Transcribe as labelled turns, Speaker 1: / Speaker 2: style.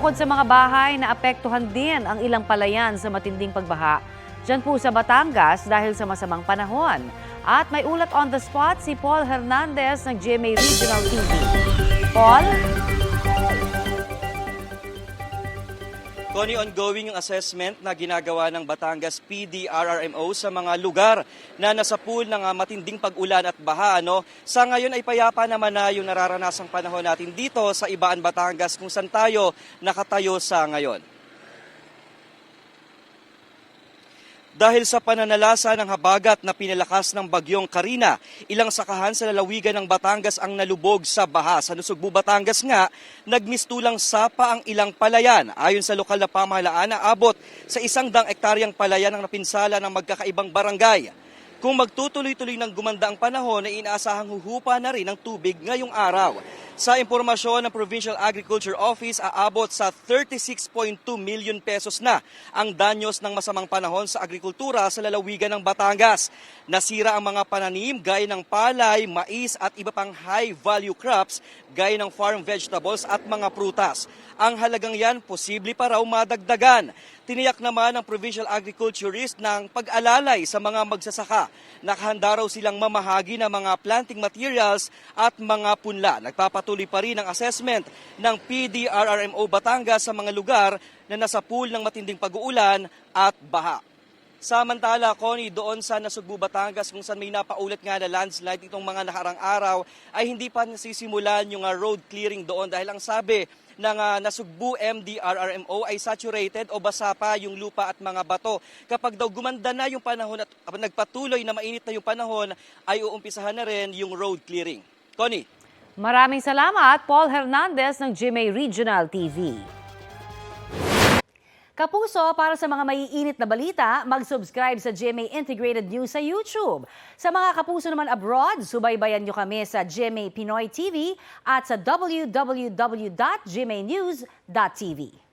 Speaker 1: Bukod sa mga bahay, naapektuhan din ang ilang palayan sa matinding pagbaha. Diyan po sa Batangas dahil sa masamang panahon. At may ulat on the spot si Paul Hernandez ng GMA Regional TV. Paul?
Speaker 2: Connie, ongoing yung assessment na ginagawa ng Batangas PDRRMO sa mga lugar na nasa pool ng matinding pag-ulan at baha. Sa ngayon ay payapa naman na yung nararanasang panahon natin dito sa Ibaan, Batangas kung saan tayo nakatayo sa ngayon. Dahil sa pananalasa ng habagat na pinalakas ng bagyong Karina, ilang sakahan sa lalawigan ng Batangas ang nalubog sa baha. Sa Nasugbu, Batangas nga, nagmistulang sapa ang ilang palayan. Ayon sa lokal na pamahalaan, naabot sa 100 hektaryang palayan ang napinsala ng magkakaibang barangay. Kung magtutuloy-tuloy ng gumanda ang panahon, ay inaasahang huhupa na rin ng tubig ngayong araw. Sa impormasyon ng Provincial Agriculture Office, aabot sa 36.2 million pesos na ang danyos ng masamang panahon sa agrikultura sa lalawigan ng Batangas. Nasira ang mga pananim gaya ng palay, mais at iba pang high-value crops gaya ng farm vegetables at mga prutas. Ang halagang yan, posible pa raw madagdagan. Tiniyak naman ng provincial agriculturist ng pag-alalay sa mga magsasaka. Nakahanda raw silang mamahagi ng mga planting materials at mga punla. Nagpapatuloy pa rin ang assessment ng PDRRMO Batangas sa mga lugar na nasa pool ng matinding pag-uulan at baha. Samantala, Connie, doon sa Nasugbu, Batangas, kung saan may napaulat nga na landslide itong mga nakarang araw, ay hindi pa nasisimulan yung road clearing doon dahil ang sabi ng Nasugbu MDRRMO ay saturated o basa pa yung lupa at mga bato. Kapag daw gumanda na yung panahon at nagpatuloy na mainit na yung panahon, ay uumpisahan na rin yung road clearing. Connie.
Speaker 1: Maraming salamat, Paul Hernandez ng GMA Regional TV. Kapuso, para sa mga maiinit na balita, mag-subscribe sa GMA Integrated News sa YouTube. Sa mga kapuso naman abroad, subaybayan nyo kami sa GMA Pinoy TV at sa www.gmanews.tv.